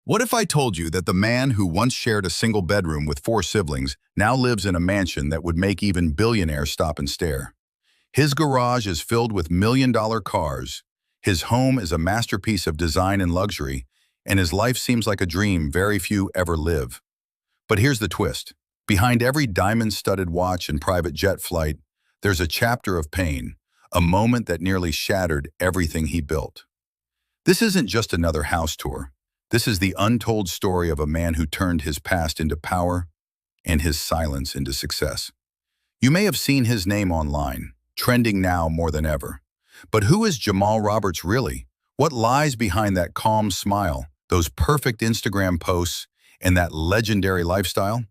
What if I told you that the man who once shared a single bedroom with four siblings now lives in a mansion that would make even billionaires stop and stare? His garage is filled with million-dollar cars, his home is a masterpiece of design and luxury, and his life seems like a dream very few ever live. But here's the twist. Behind every diamond-studded watch and private jet flight, there's a chapter of pain, a moment that nearly shattered everything he built. This isn't just another house tour. This is the untold story of a man who turned his past into power and his silence into success. You may have seen his name online, trending now more than ever. But who is Jamal Roberts really? What lies behind that calm smile, those perfect Instagram posts, and that legendary lifestyle?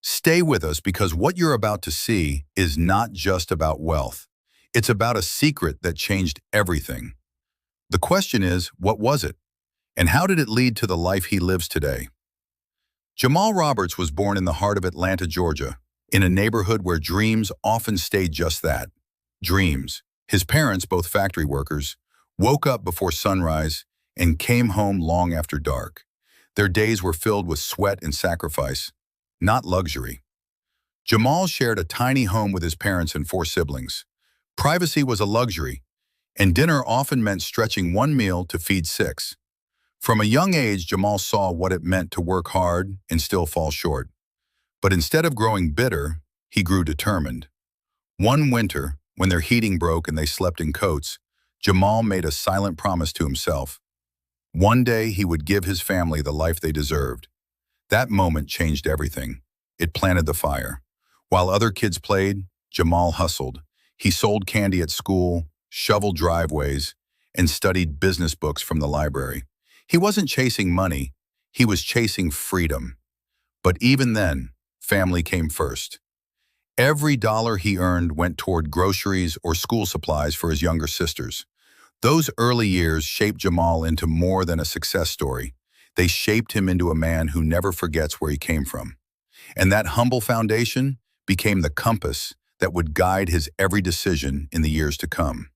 Stay with us because what you're about to see is not just about wealth. It's about a secret that changed everything. The question is, what was it? And how did it lead to the life he lives today? Jamal Roberts was born in the heart of Atlanta, Georgia, in a neighborhood where dreams often stayed just that, dreams. His parents, both factory workers, woke up before sunrise and came home long after dark. Their days were filled with sweat and sacrifice, not luxury. Jamal shared a tiny home with his parents and four siblings. Privacy was a luxury, and dinner often meant stretching one meal to feed six. From a young age, Jamal saw what it meant to work hard and still fall short. But instead of growing bitter, he grew determined. One winter, when their heating broke and they slept in coats, Jamal made a silent promise to himself. One day he would give his family the life they deserved. That moment changed everything. It planted the fire. While other kids played, Jamal hustled. He sold candy at school, shoveled driveways, and studied business books from the library. He wasn't chasing money, he was chasing freedom. But even then, family came first. Every dollar he earned went toward groceries or school supplies for his younger sisters. Those early years shaped Jamal into more than a success story. They shaped him into a man who never forgets where he came from. And that humble foundation became the compass that would guide his every decision in the years to come.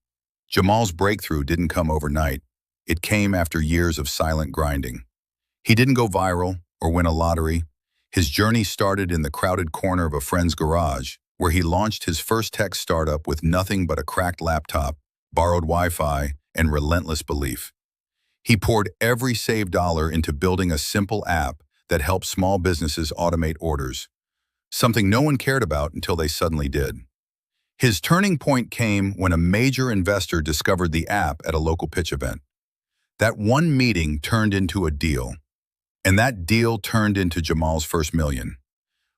Jamal's breakthrough didn't come overnight. It came after years of silent grinding. He didn't go viral or win a lottery. His journey started in the crowded corner of a friend's garage, where he launched his first tech startup with nothing but a cracked laptop, borrowed Wi-Fi, and relentless belief. He poured every saved dollar into building a simple app that helped small businesses automate orders, something no one cared about until they suddenly did. His turning point came when a major investor discovered the app at a local pitch event. That one meeting turned into a deal, and that deal turned into Jamal's first million.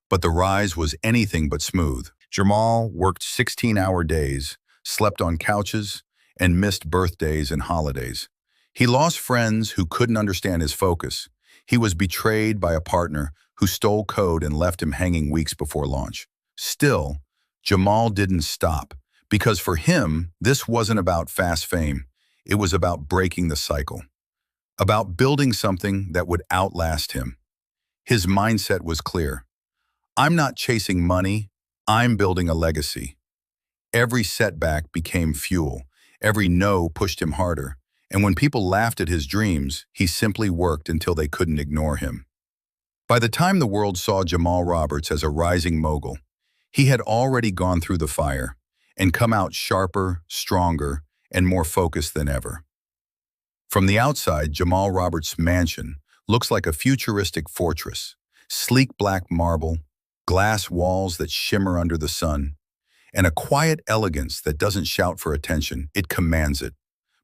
But the rise was anything but smooth. Jamal worked 16-hour days, slept on couches, and missed birthdays and holidays. He lost friends who couldn't understand his focus. He was betrayed by a partner who stole code and left him hanging weeks before launch. Still, Jamal didn't stop, because for him, this wasn't about fast fame. It was about breaking the cycle, about building something that would outlast him. His mindset was clear. I'm not chasing money, I'm building a legacy. Every setback became fuel. Every no pushed him harder. And when people laughed at his dreams, he simply worked until they couldn't ignore him. By the time the world saw Jamal Roberts as a rising mogul, he had already gone through the fire and come out sharper, stronger, and more focused than ever. From the outside, Jamal Roberts' mansion looks like a futuristic fortress, sleek black marble, glass walls that shimmer under the sun, and a quiet elegance that doesn't shout for attention, it commands it.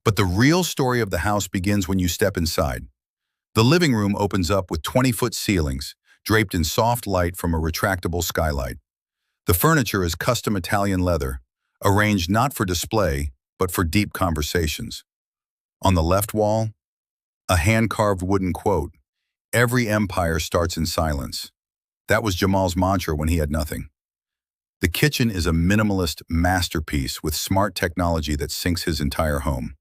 But the real story of the house begins when you step inside. The living room opens up with 20-foot ceilings, draped in soft light from a retractable skylight. The furniture is custom Italian leather, arranged not for display, but for deep conversations. On the left wall, a hand-carved wooden quote, "Every empire starts in silence." That was Jamal's mantra when he had nothing. The kitchen is a minimalist masterpiece with smart technology that syncs his entire home.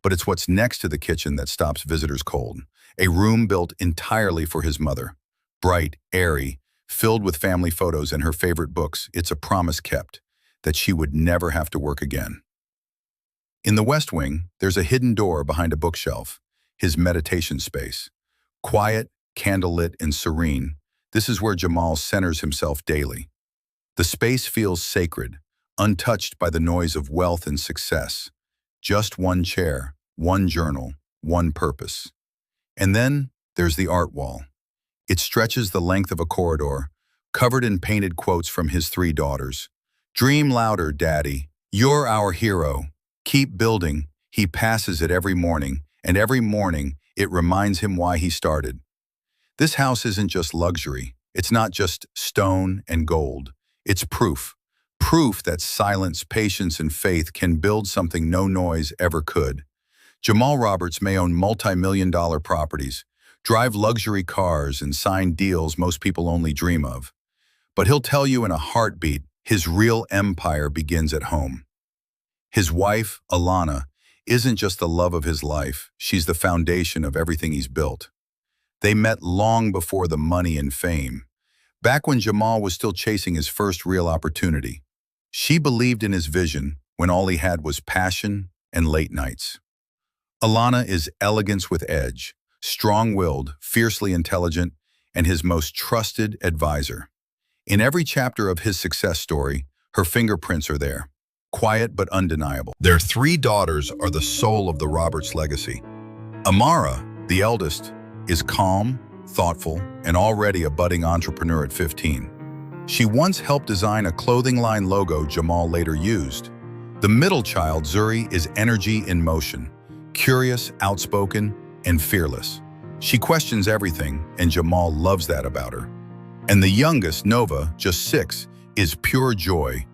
But it's what's next to the kitchen that stops visitors cold. A room built entirely for his mother. Bright, airy, filled with family photos and her favorite books, it's a promise kept, that she would never have to work again. In the West Wing, there's a hidden door behind a bookshelf, his meditation space. Quiet, candlelit and serene, this is where Jamal centers himself daily. The space feels sacred, untouched by the noise of wealth and success. Just one chair, one journal, one purpose. And then there's the art wall. It stretches the length of a corridor, covered in painted quotes from his three daughters. "Dream louder, Daddy. You're our hero. Keep building." He passes it every morning, and every morning it reminds him why he started. This house isn't just luxury. It's not just stone and gold. It's proof. Proof that silence, patience, and faith can build something no noise ever could. Jamal Roberts may own multi-million-dollar properties, drive luxury cars, and sign deals most people only dream of. But he'll tell you in a heartbeat, his real empire begins at home. His wife, Alana, isn't just the love of his life. She's the foundation of everything he's built. They met long before the money and fame, back when Jamal was still chasing his first real opportunity. She believed in his vision when all he had was passion and late nights. Alana is elegance with edge, strong-willed, fiercely intelligent, and his most trusted advisor. In every chapter of his success story, her fingerprints are there, quiet but undeniable. Their three daughters are the soul of the Roberts legacy. Amara, the eldest, is calm, thoughtful, and already a budding entrepreneur at 15. She once helped design a clothing line logo Jamal later used. The middle child, Zuri, is energy in motion, curious, outspoken, and fearless. She questions everything, and Jamal loves that about her. And the youngest, Nova, just 6, is pure joy.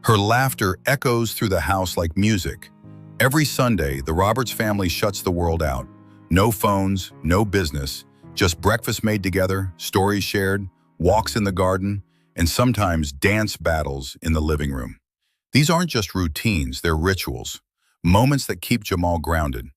Her laughter echoes through the house like music. Every Sunday, the Roberts family shuts the world out. No phones, no business, just breakfast made together, stories shared, walks in the garden, and sometimes dance battles in the living room. These aren't just routines, they're rituals, moments that keep Jamal grounded.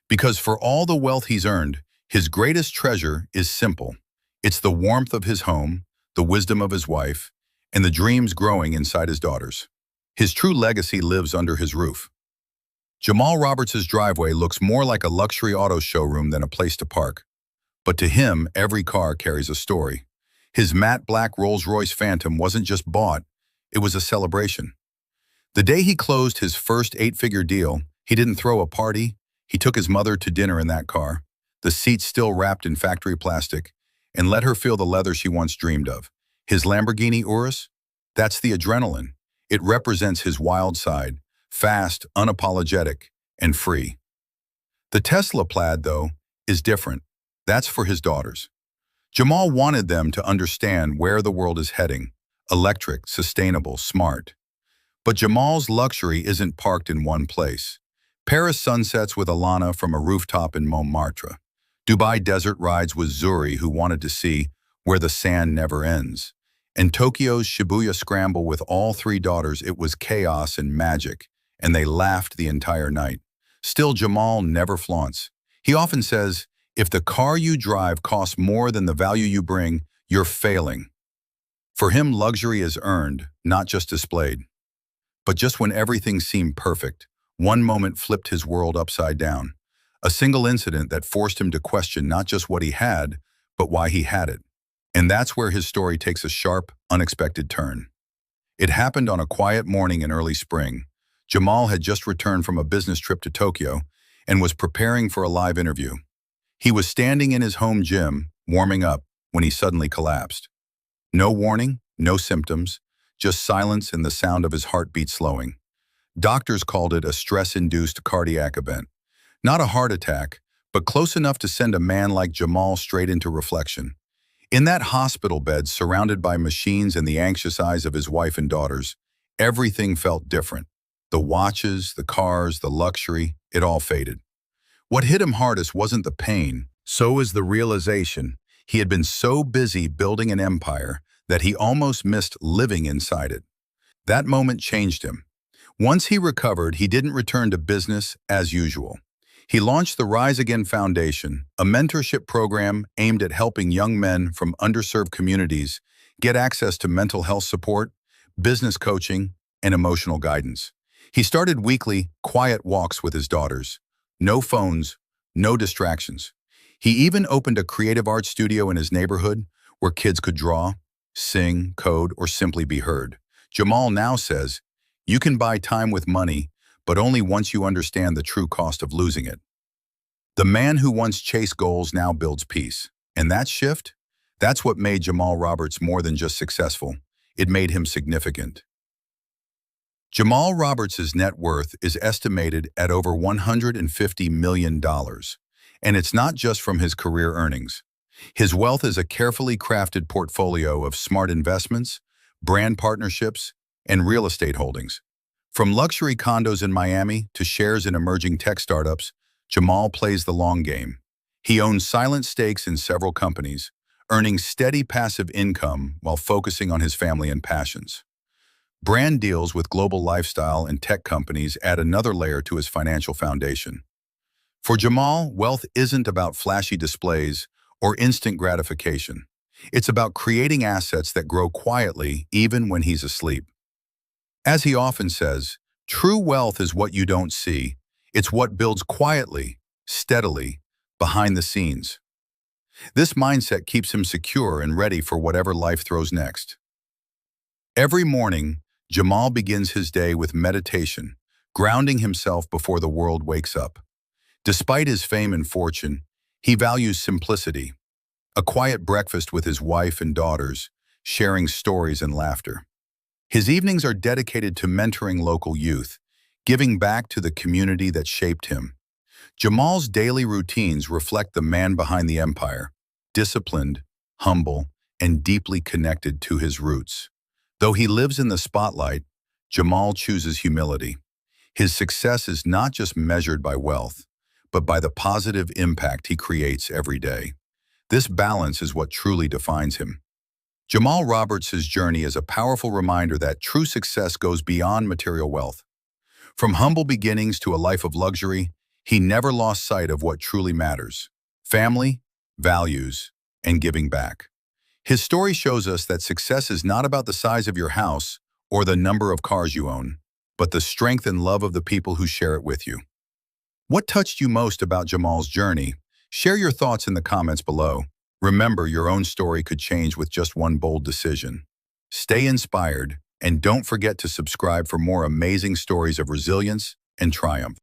Because for all the wealth he's earned, his greatest treasure is simple. It's the warmth of his home, the wisdom of his wife, and the dreams growing inside his daughters. His true legacy lives under his roof. Jamal Roberts' driveway looks more like a luxury auto showroom than a place to park. But to him, every car carries a story. His matte black Rolls Royce Phantom wasn't just bought, it was a celebration. The day he closed his first 8-figure deal, he didn't throw a party, he took his mother to dinner in that car, the seats still wrapped in factory plastic, and let her feel the leather she once dreamed of. His Lamborghini Urus? That's the adrenaline. It represents his wild side, fast, unapologetic, and free. The Tesla Plaid, though, is different. That's for his daughters. Jamal wanted them to understand where the world is heading: electric, sustainable, smart. But Jamal's luxury isn't parked in one place. Paris sunsets with Alana from a rooftop in Montmartre. Dubai desert rides with Zuri, who wanted to see where the sand never ends. And Tokyo's Shibuya scramble with all three daughters. It was chaos and magic, and they laughed the entire night. Still, Jamal never flaunts. He often says, "If the car you drive costs more than the value you bring, you're failing." For him, luxury is earned, not just displayed. But just when everything seemed perfect, one moment flipped his world upside down. A single incident that forced him to question not just what he had, but why he had it. And that's where his story takes a sharp, unexpected turn. It happened on a quiet morning in early spring. Jamal had just returned from a business trip to Tokyo and was preparing for a live interview. He was standing in his home gym, warming up, when he suddenly collapsed. No warning, no symptoms, just silence and the sound of his heartbeat slowing. Doctors called it a stress-induced cardiac event. Not a heart attack, but close enough to send a man like Jamal straight into reflection. In that hospital bed, surrounded by machines and the anxious eyes of his wife and daughters, everything felt different. The watches, the cars, the luxury, it all faded. What hit him hardest wasn't the pain, so was the realization. He had been so busy building an empire that he almost missed living inside it. That moment changed him. Once he recovered, he didn't return to business as usual. He launched the Rise Again Foundation, a mentorship program aimed at helping young men from underserved communities get access to mental health support, business coaching, and emotional guidance. He started weekly, quiet walks with his daughters. No phones, no distractions. He even opened a creative art studio in his neighborhood where kids could draw, sing, code, or simply be heard. Jamal now says, "You can buy time with money, but only once you understand the true cost of losing it." The man who once chased goals now builds peace. And that shift? That's what made Jamal Roberts more than just successful. It made him significant. Jamal Roberts' net worth is estimated at over $150 million. And it's not just from his career earnings. His wealth is a carefully crafted portfolio of smart investments, brand partnerships, and real estate holdings. From luxury condos in Miami to shares in emerging tech startups, Jamal plays the long game. He owns silent stakes in several companies, earning steady passive income while focusing on his family and passions. Brand deals with global lifestyle and tech companies add another layer to his financial foundation. For Jamal, wealth isn't about flashy displays or instant gratification. It's about creating assets that grow quietly even when he's asleep. As he often says, true wealth is what you don't see. It's what builds quietly, steadily, behind the scenes. This mindset keeps him secure and ready for whatever life throws next. Every morning, Jamal begins his day with meditation, grounding himself before the world wakes up. Despite his fame and fortune, he values simplicity, a quiet breakfast with his wife and daughters, sharing stories and laughter. His evenings are dedicated to mentoring local youth, giving back to the community that shaped him. Jamal's daily routines reflect the man behind the empire, disciplined, humble, and deeply connected to his roots. Though he lives in the spotlight, Jamal chooses humility. His success is not just measured by wealth, but by the positive impact he creates every day. This balance is what truly defines him. Jamal Roberts' journey is a powerful reminder that true success goes beyond material wealth. From humble beginnings to a life of luxury, he never lost sight of what truly matters: family, values, and giving back. His story shows us that success is not about the size of your house or the number of cars you own, but the strength and love of the people who share it with you. What touched you most about Jamal's journey? Share your thoughts in the comments below. Remember, your own story could change with just one bold decision. Stay inspired, and don't forget to subscribe for more amazing stories of resilience and triumph.